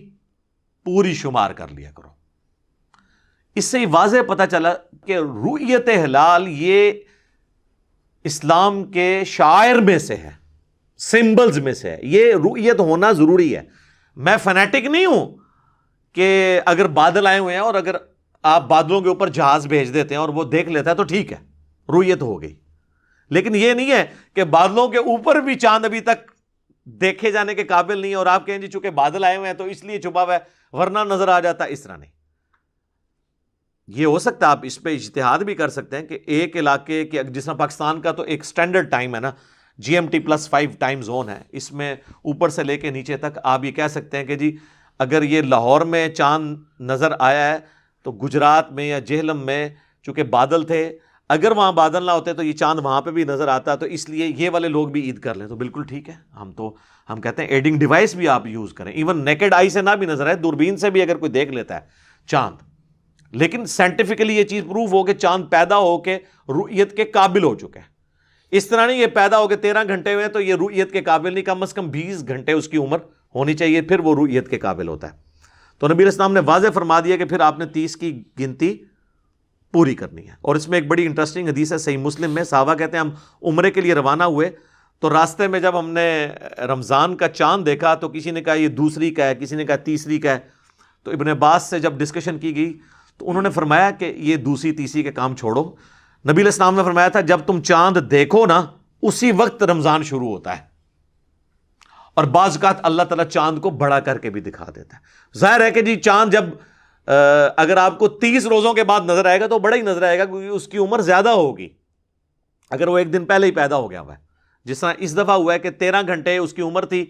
پوری شمار کر لیا کرو. اس سے واضح پتہ چلا کہ رؤیت ہلال یہ اسلام کے شعائر میں سے ہے, سمبلز میں سے ہے. یہ رؤیت ہونا ضروری ہے. میں فنیٹک نہیں ہوں کہ اگر بادل آئے ہوئے ہیں اور اگر آپ بادلوں کے اوپر جہاز بھیج دیتے ہیں اور وہ دیکھ لیتا ہے تو ٹھیک ہے, رؤیت ہو گئی. لیکن یہ نہیں ہے کہ بادلوں کے اوپر بھی چاند ابھی تک دیکھے جانے کے قابل نہیں ہے اور آپ کہیں جی چونکہ بادل آئے ہوئے ہیں تو اس لیے چھپا ہوا ہے ورنہ نظر آ جاتا. اس طرح نہیں. یہ ہو سکتا ہے آپ اس پہ اجتہاد بھی کر سکتے ہیں کہ ایک علاقے کے, جس طرح پاکستان کا تو ایک سٹینڈرڈ ٹائم ہے نا, GMT+5 ٹائم زون ہے, اس میں اوپر سے لے کے نیچے تک آپ یہ کہہ سکتے ہیں کہ جی اگر یہ لاہور میں چاند نظر آیا ہے تو گجرات میں یا جہلم میں چونکہ بادل تھے, اگر وہاں بادل نہ ہوتے تو یہ چاند وہاں پہ بھی نظر آتا, تو اس لیے یہ والے لوگ بھی عید کر لیں تو بالکل ٹھیک ہے. ہم کہتے ہیں ایڈنگ ڈیوائس بھی آپ یوز کریں, ایون نیکڈ آئی سے نہ بھی نظر آئے, دوربین سے بھی اگر کوئی دیکھ لیتا ہے چاند, لیکن سائنٹیفکلی یہ چیز پروف ہو کہ چاند پیدا ہو کے رؤیت کے قابل ہو چکا ہے. اس طرح نہیں یہ پیدا ہو کے 13 گھنٹے ہوئے تو یہ رؤیت کے قابل نہیں, کم از کم 20 گھنٹے اس کی عمر ہونی چاہیے, پھر وہ رؤیت کے قابل ہوتا ہے. تو نبی علیہ السلام نے واضح فرما دیا کہ پھر آپ نے 30 کی گنتی پوری کرنی ہے. اور اس میں ایک بڑی انٹرسٹنگ حدیث ہے صحیح مسلم میں. صحابہ کہتے ہیں ہم عمرے کے لیے روانہ ہوئے تو راستے میں جب ہم نے رمضان کا چاند دیکھا تو کسی نے کہا یہ دوسری کا ہے, کسی نے کہا تیسری کا ہے. تو ابن عباس سے جب ڈسکشن کی گئی تو انہوں نے فرمایا کہ یہ دوسری تیسری کے کام چھوڑو. نبی علیہ السلام نے فرمایا تھا جب تم چاند دیکھو نا اسی وقت رمضان شروع ہوتا ہے, اور بعض اوقات اللہ تعالیٰ چاند کو بڑا کر کے بھی دکھا دیتا ہے. ظاہر ہے کہ جی چاند جب اگر آپ کو 30 روزوں کے بعد نظر آئے گا تو بڑا ہی نظر آئے گا کیونکہ اس کی عمر زیادہ ہوگی اگر وہ ایک دن پہلے ہی پیدا ہو گیا ہوا ہے. جس طرح اس دفعہ ہوا ہے کہ 13 گھنٹے اس کی عمر تھی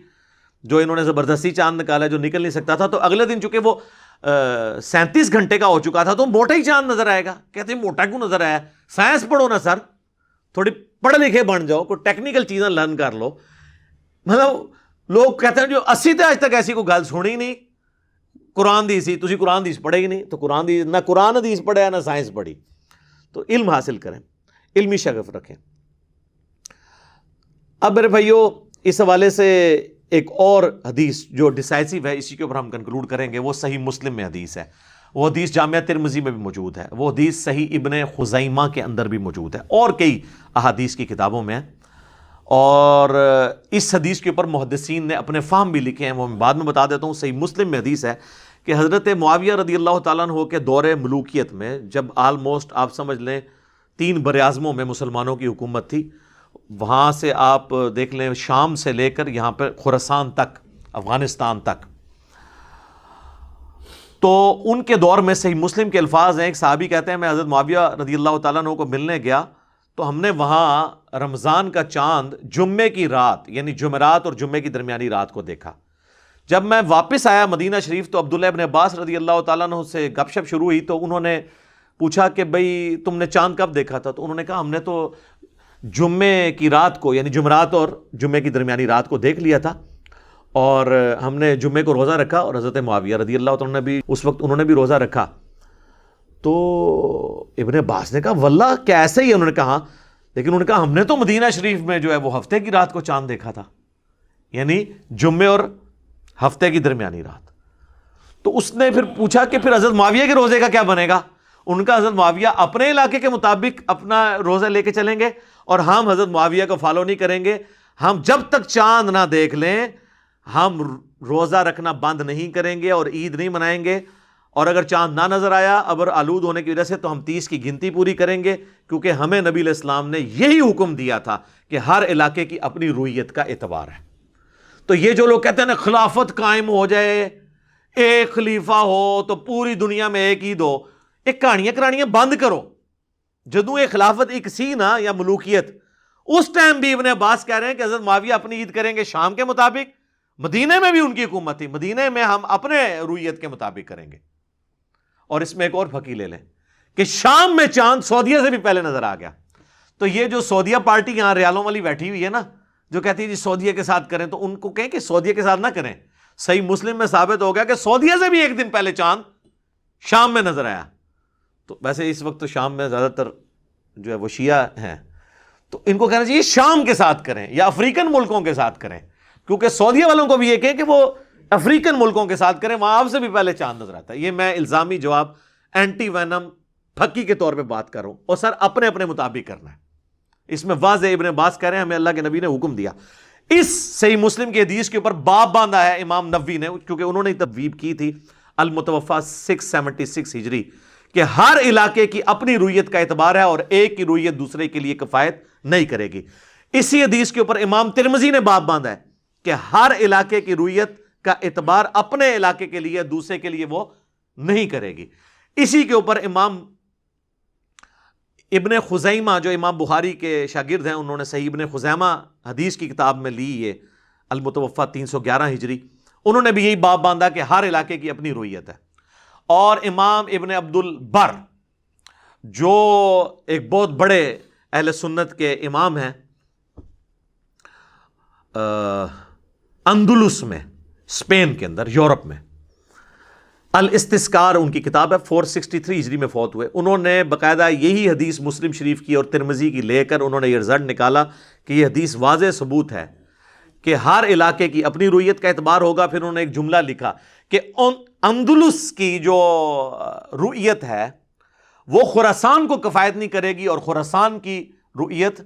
جو انہوں نے زبردستی چاند نکالا جو نکل نہیں سکتا تھا, تو اگلے دن چونکہ وہ 37 گھنٹے کا ہو چکا تھا تو موٹا ہی چاند نظر آئے گا. کہتے ہیں موٹا کیوں نظر آیا؟ سائنس پڑھو نا سر, تھوڑی پڑھے لکھے بن جاؤ, کوئی ٹیکنیکل چیزیں لرن کر لو. مطلب لوگ کہتے ہیں جو 80 تے آج تک ایسی کوئی گل سنی نہیں, قرآن دی سی تسی قرآن حدیث پڑھے ہی نہیں, تو قرآن دی نہ قرآن حدیث پڑھے نہ سائنس پڑھی. تو علم حاصل کریں, علمی شغف رکھیں. اب میرے بھائیو اس حوالے سے ایک اور حدیث جو ڈیسائسیو ہے, اسی کے اوپر ہم کنکلوڈ کریں گے, وہ صحیح مسلم میں حدیث ہے. وہ حدیث جامعہ ترمذی میں بھی موجود ہے, وہ حدیث صحیح ابن خزیمہ کے اندر بھی موجود ہے, اور کئی احادیث کی کتابوں میں ہے. اور اس حدیث کے اوپر محدثین نے اپنے فہم بھی لکھے ہیں, وہ میں بعد میں بتا دیتا ہوں. صحیح مسلم میں حدیث ہے کہ حضرت معاویہ رضی اللہ تعالیٰ عنہ کے دور ملوکیت میں, جب آلموسٹ آپ سمجھ لیں 3 براعظموں میں مسلمانوں کی حکومت تھی, وہاں سے آپ دیکھ لیں شام سے لے کر یہاں پر خراسان تک, افغانستان تک, تو ان کے دور میں صحیح مسلم کے الفاظ ہیں. ایک صحابی کہتے ہیں میں حضرت معاویہ رضی اللہ تعالیٰ عنہ کو ملنے گیا تو ہم نے وہاں رمضان کا چاند جمعے کی رات یعنی جمعرات اور جمعے کی درمیانی رات کو دیکھا. جب میں واپس آیا مدینہ شریف تو عبداللہ ابن عباس رضی اللہ تعالیٰ عنہ سے گپ شپ شروع ہوئی, تو انہوں نے پوچھا کہ بھئی تم نے چاند کب دیکھا تھا؟ تو انہوں نے کہا ہم نے تو جمعے کی رات کو یعنی جمعرات اور جمعے کی درمیانی رات کو دیکھ لیا تھا, اور ہم نے جمعے کو روزہ رکھا, اور حضرت معاویہ رضی اللہ تعالیٰ نے بھی اس وقت انہوں نے بھی روزہ رکھا. تو ابن عباس نے کہا واللہ کیسے ہی, انہوں نے کہا, لیکن انہوں نے کہا ہم نے تو مدینہ شریف میں جو ہے وہ ہفتے کی رات کو چاند دیکھا تھا, یعنی جمعے اور ہفتے کی درمیانی رات. تو اس نے پھر پوچھا کہ پھر حضرت معاویہ کے روزے کا کیا بنے گا؟ ان کا حضرت معاویہ اپنے علاقے کے مطابق اپنا روزہ لے کے چلیں گے, اور ہم حضرت معاویہ کو فالو نہیں کریں گے. ہم جب تک چاند نہ دیکھ لیں ہم روزہ رکھنا بند نہیں کریں گے اور عید نہیں منائیں گے, اور اگر چاند نہ نظر آیا ابر آلود ہونے کی وجہ سے تو ہم 30 کی گنتی پوری کریں گے، کیونکہ ہمیں نبی علیہ السلام نے یہی حکم دیا تھا کہ ہر علاقے کی اپنی رویت کا اعتبار ہے۔ تو یہ جو لوگ کہتے ہیں نا خلافت قائم ہو جائے، ایک خلیفہ ہو تو پوری دنیا میں ایک عید ہو، ایک کہانیاں بند کرو۔ جدوں ایک خلافت ایک سی نا یا ملوکیت، اس ٹائم بھی ابن عباس کہہ رہے ہیں کہ حضرت معاویہ اپنی عید کریں گے شام کے مطابق، مدینے میں بھی ان کی حکومت تھی، مدینے میں ہم اپنے رویت کے مطابق کریں گے۔ اور اس میں ایک اور پھکی لے لیں کہ شام میں چاند سعودیہ سے بھی پہلے نظر آ گیا۔ تو یہ جو سعودیہ پارٹی یہاں ریالوں والی بیٹھی ہوئی ہے نا، جو کہتی ہے جی سعودیہ کے ساتھ کریں، تو ان کو کہیں کہ سعودیہ کے ساتھ نہ کریں۔ صحیح مسلم میں ثابت ہو گیا کہ سعودیہ سے بھی ایک دن پہلے چاند شام میں نظر آیا۔ تو ویسے اس وقت تو شام میں زیادہ تر جو ہے وہ شیعہ ہیں، تو ان کو کہنا چاہیے شام کے ساتھ کریں یا افریقن ملکوں کے ساتھ کریں، کیونکہ سعودیہ والوں کو بھی یہ کہیں کہ وہ افریقن ملکوں کے ساتھ کریں، وہاں آپ سے بھی پہلے چاند نظر آتا ہے۔ یہ میں الزامی جواب اینٹی وینم پھکی کے طور پہ بات کر رہا ہوں، اور سر اپنے اپنے مطابق کرنا ہے۔ اس میں واضح ابن عباس کہہ رہے ہیں ہمیں اللہ کے نبی نے حکم دیا۔ اس صحیح مسلم کے حدیث کے اوپر باب باندھا ہے امام نووی نے، کیونکہ انہوں نے تبویب کی تھی المتوفا 676 ہجری کہ ہر علاقے کی اپنی رویت کا اعتبار ہے اور ایک کی رویت دوسرے کے لیے کفایت نہیں کرے گی۔ اسی حدیث کے اوپر امام ترمذی نے باب باندھا ہے کہ ہر علاقے کی رویت کا اعتبار اپنے علاقے کے لیے دوسرے کے لیے وہ نہیں کرے گی۔ اسی کے اوپر امام ابن خزیمہ جو امام بخاری کے شاگرد ہیں، انہوں نے صحیح ابن خزیمہ حدیث کی کتاب میں لی یہ المتوفا 311 ہجری، انہوں نے بھی یہی باب باندھا کہ ہر علاقے کی اپنی رویت ہے۔ اور امام ابن عبد البر جو ایک بہت بڑے اہل سنت کے امام ہیں اندلس میں، اسپین کے اندر، یورپ میں، الاستذکار ان کی کتاب ہے، 463 ہجری میں فوت ہوئے۔ انہوں نے باقاعدہ یہی حدیث مسلم شریف کی اور ترمذی کی لے کر انہوں نے یہ رزلٹ نکالا کہ یہ حدیث واضح ثبوت ہے کہ ہر علاقے کی اپنی رویت کا اعتبار ہوگا۔ پھر انہوں نے ایک جملہ لکھا کہ اندلس کی جو رویت ہے وہ خراسان کو کفایت نہیں کرے گی اور خراسان کی رویت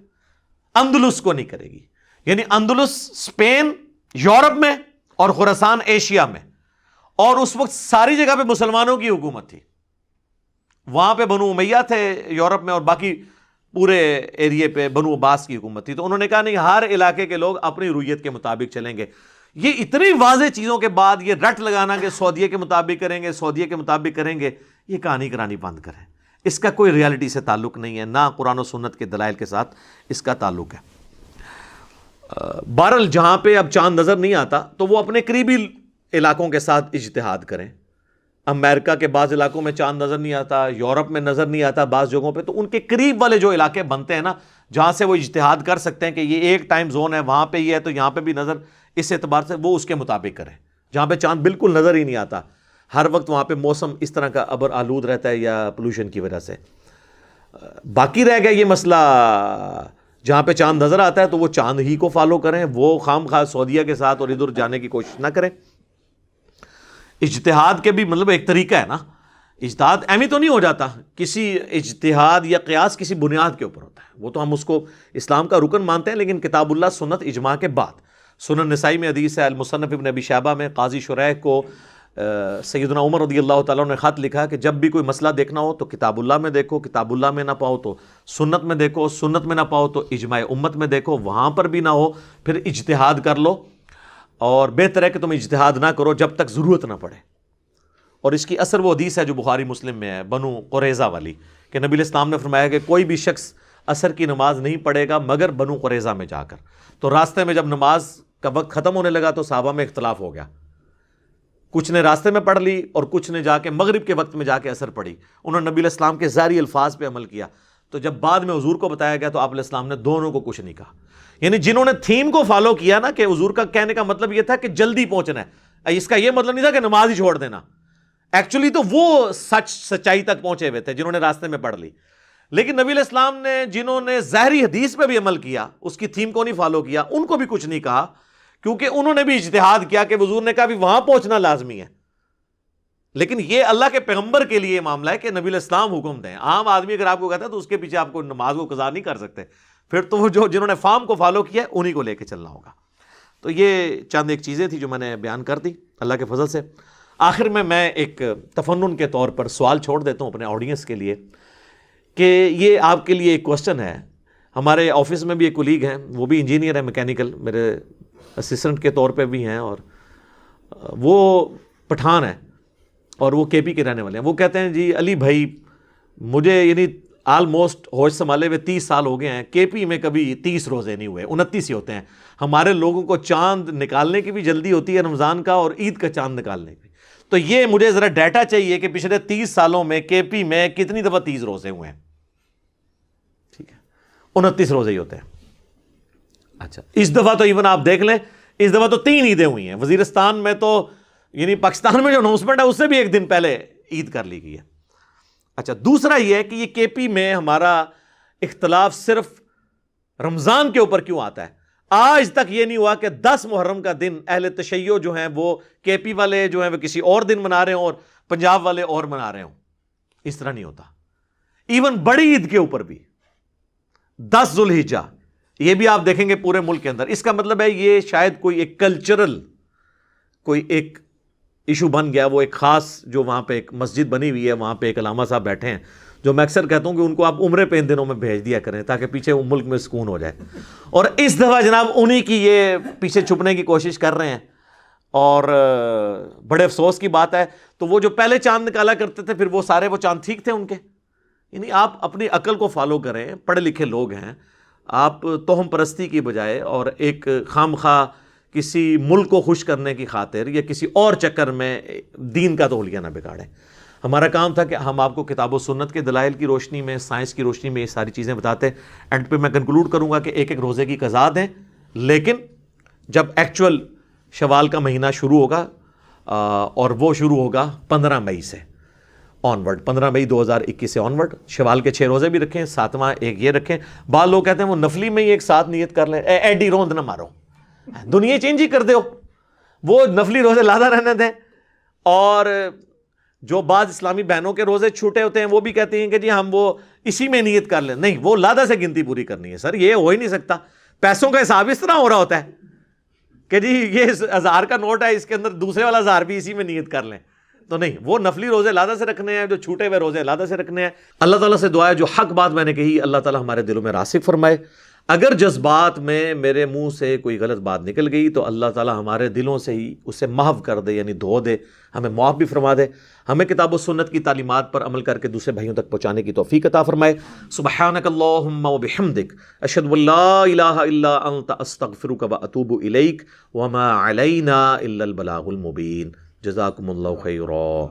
اندلس کو نہیں کرے گی، یعنی اندلس اسپین یورپ میں اور خراسان ایشیا میں، اور اس وقت ساری جگہ پہ مسلمانوں کی حکومت تھی۔ وہاں پہ بنو امیہ تھے یورپ میں، اور باقی پورے ایریے پہ بنو عباس کی حکومت تھی۔ تو انہوں نے کہا نہیں، ہر علاقے کے لوگ اپنی رویت کے مطابق چلیں گے۔ یہ اتنی واضح چیزوں کے بعد یہ رٹ لگانا کہ سعودیہ کے مطابق کریں گے، سعودیہ کے مطابق کریں گے، یہ کہانی کرانی بند کریں۔ اس کا کوئی ریالٹی سے تعلق نہیں ہے، نہ قرآن و سنت کے دلائل کے ساتھ اس کا تعلق ہے۔ بہرحال جہاں پہ اب چاند نظر نہیں آتا تو وہ اپنے قریبی علاقوں کے ساتھ اجتہاد کریں۔ امریکہ کے بعض علاقوں میں چاند نظر نہیں آتا، یورپ میں نظر نہیں آتا بعض جگہوں پہ، تو ان کے قریب والے جو علاقے بنتے ہیں نا، جہاں سے وہ اجتہاد کر سکتے ہیں کہ یہ ایک ٹائم زون ہے، وہاں پہ یہ ہے تو یہاں پہ بھی نظر، اس اعتبار سے وہ اس کے مطابق کریں۔ جہاں پہ چاند بالکل نظر ہی نہیں آتا، ہر وقت وہاں پہ موسم اس طرح کا ابر آلود رہتا ہے یا پولوشن کی وجہ سے۔ باقی رہ گیا یہ مسئلہ، جہاں پہ چاند نظر آتا ہے تو وہ چاند ہی کو فالو کریں، وہ خام خواہ سعودیہ کے ساتھ اور ادھر جانے کی کوشش نہ کریں۔ اجتہاد کے بھی مطلب ایک طریقہ ہے نا، اجتہاد ایمی تو نہیں ہو جاتا، کسی اجتہاد یا قیاس کسی بنیاد کے اوپر ہوتا ہے، وہ تو ہم اس کو اسلام کا رکن مانتے ہیں، لیکن کتاب اللہ سنت اجماع کے بعد۔ سنن نسائی میں حدیث ہے، المصنف ابن ابی شیبہ میں قاضی شریح کو سیدنا عمر رضی اللہ تعالیٰ نے خط لکھا کہ جب بھی کوئی مسئلہ دیکھنا ہو تو کتاب اللہ میں دیکھو، کتاب اللہ میں نہ پاؤ تو سنت میں دیکھو، سنت میں نہ پاؤ تو اجماع امت میں دیکھو، وہاں پر بھی نہ ہو پھر اجتہاد کر لو، اور بہتر ہے کہ تم اجتہاد نہ کرو جب تک ضرورت نہ پڑے۔ اور اس کی اثر وہ حدیث ہے جو بخاری مسلم میں ہے، بنو قریظہ والی، کہ نبی علیہ السلام نے فرمایا کہ کوئی بھی شخص عصر کی نماز نہیں پڑھے گا مگر بنو قریظہ میں جا کر۔ تو راستے میں جب نماز کا وقت ختم ہونے لگا تو صحابہ میں اختلاف ہو گیا، کچھ نے راستے میں پڑھ لی اور کچھ نے جا کے مغرب کے وقت میں جا کے عصر پڑھی۔ انہوں نے نبی علیہ السلام کے ظاہری الفاظ پہ عمل کیا، تو جب بعد میں حضور کو بتایا گیا تو آپ علیہ السلام نے دونوں کو کچھ نہیں کہا۔ یعنی جنہوں نے تھیم کو فالو کیا نا، کہ حضور کا کہنے کا مطلب یہ تھا کہ جلدی پہنچنا ہے، اس کا یہ مطلب نہیں تھا کہ نماز ہی چھوڑ دینا، ایکچولی تو وہ سچائی تک پہنچے ہوئے تھے جنہوں نے راستے میں پڑھ لی۔ لیکن نبی علیہ السلام نے جنہوں نے ظاہری حدیث پہ بھی عمل کیا، اس کی تھیم کو نہیں فالو کیا، ان کو بھی کچھ نہیں کہا، کیونکہ انہوں نے بھی اجتہاد کیا کہ حضور نے کہا بھی وہاں پہنچنا لازمی ہے۔ لیکن یہ اللہ کے پیغمبر کے لیے معاملہ ہے کہ نبی علیہ السلام حکم دیں، عام آدمی اگر آپ کو کہتا ہے تو اس کے پیچھے آپ کو نماز کو قضا نہیں کر سکتے، پھر تو وہ جنہوں نے فارم کو فالو کیا انہی کو لے کے چلنا ہوگا۔ تو یہ چند ایک چیزیں تھی جو میں نے بیان کر دی اللہ کے فضل سے۔ آخر میں ایک تفنن کے طور پر سوال چھوڑ دیتا ہوں اپنے آڈینس کے لیے کہ یہ آپ کے لیے ایک کوسچن ہے. ہمارے آفس میں بھی ایک کولیگ ہیں, وہ بھی انجینئر ہیں میکینیکل, میرے اسسٹنٹ کے طور پہ بھی ہیں, اور وہ پٹھان ہیں اور وہ کے پی کے رہنے والے ہیں. وہ کہتے ہیں جی علی بھائی مجھے یعنی آلموسٹ ہوش سنبھالے ہوئے 30 سال ہو گئے ہیں, کے پی میں کبھی 30 روزے نہیں ہوئے, 29 ہی ہوتے ہیں. ہمارے لوگوں کو چاند نکالنے کی بھی جلدی ہوتی ہے رمضان کا, اور عید کا چاند نکالنے کی. تو یہ مجھے ذرا ڈیٹا چاہیے کہ پچھلے 30 سالوں میں کے پی میں کتنی دفعہ 30 روزے ہوئے ہیں. ٹھیک ہے, 29 روزے ہی ہوتے ہیں. اچھا, اس دفعہ تو ایون آپ دیکھ لیں, اس دفعہ تو 3 عیدیں ہوئی ہیں. وزیرستان میں تو یعنی پاکستان میں جو اناؤنسمنٹ ہے اس سے بھی ایک دن پہلے عید کر لی گئی ہے. اچھا, دوسرا یہ ہے کہ یہ کے پی میں ہمارا اختلاف صرف رمضان کے اوپر کیوں آتا ہے؟ آج تک یہ نہیں ہوا کہ 10 محرم کا دن اہل تشیع جو ہیں وہ کے پی والے جو ہیں وہ کسی اور دن منا رہے ہوں اور پنجاب والے اور منا رہے ہوں. اس طرح نہیں ہوتا. ایون بڑی عید کے اوپر بھی 10 ذوالحجہ, یہ بھی آپ دیکھیں گے پورے ملک کے اندر. اس کا مطلب ہے یہ شاید کوئی ایک کلچرل کوئی ایک ایشو بن گیا. وہ ایک خاص جو وہاں پہ ایک مسجد بنی ہوئی ہے, وہاں پہ ایک علامہ صاحب بیٹھے ہیں, جو میں اکثر کہتا ہوں کہ ان کو آپ عمرے پہ ان دنوں میں بھیج دیا کریں تاکہ پیچھے ملک میں سکون ہو جائے. اور اس دفعہ جناب انہی کی یہ پیچھے چھپنے کی کوشش کر رہے ہیں, اور بڑے افسوس کی بات ہے. تو وہ جو پہلے چاند نکالا کرتے تھے پھر وہ سارے وہ چاند ٹھیک تھے ان کے؟ یعنی آپ اپنی عقل کو فالو کریں, پڑھے لکھے لوگ ہیں آپ, توہم پرستی کی بجائے اور ایک خام خواہ کسی ملک کو خوش کرنے کی خاطر یا کسی اور چکر میں دین کا تولیہ نہ بگاڑیں. ہمارا کام تھا کہ ہم آپ کو کتاب و سنت کے دلائل کی روشنی میں, سائنس کی روشنی میں یہ ساری چیزیں بتاتے ہیں. اینڈ پہ میں کنکلوڈ کروں گا کہ ایک ایک روزے کی قضا دیں, لیکن جب ایکچول شوال کا مہینہ شروع ہوگا اور وہ شروع ہوگا 15 مئی سے آن ورڈ, 15 مئی 2021 سے آن ورڈ شوال کے 6 روزے بھی رکھیں, 7واں ایک یہ رکھیں. بعض لوگ کہتے ہیں وہ نفلی میں ہی ایک ساتھ نیت کر لیں. ایڈی روند نہ مارو, دنیا چینج ہی کر دو, وہ نفلی روزے لادا رہنے دیں. اور جو بعض اسلامی بہنوں کے روزے چھوٹے ہوتے ہیں وہ بھی کہتے ہیں کہ جی ہم وہ اسی میں نیت کر لیں. نہیں, وہ لادا سے گنتی پوری کرنی ہے. سر یہ ہو ہی نہیں سکتا. پیسوں کا حساب اس طرح ہو رہا ہوتا ہے کہ جی یہ 1000 کا نوٹ ہے, اس کے اندر دوسرے والا 1000 بھی اسی میں نیت کر لیں. تو نہیں, وہ نفلی روزے لادا سے رکھنے ہیں, جو چھوٹے ہوئے روزے لادا سے رکھنے ہیں. اللہ تعالیٰ سے دعا ہے جو حق بات میں نے کہی اللہ تعالیٰ ہمارے دلوں میں راسخ فرمائے. اگر جذبات میں میرے منہ سے کوئی غلط بات نکل گئی تو اللہ تعالیٰ ہمارے دلوں سے ہی اسے محو کر دے, یعنی دھو دے, ہمیں معاف بھی فرما دے. ہمیں کتاب و سنت کی تعلیمات پر عمل کر کے دوسرے بھائیوں تک پہنچانے کی توفیق عطا فرمائے. سبحانک اللہم و بحمدک اشہد ان لا الہ الا انت استغفرک و اتوب الیک وما علینا الا البلاغ المبین. جزاکم اللہ خیرا.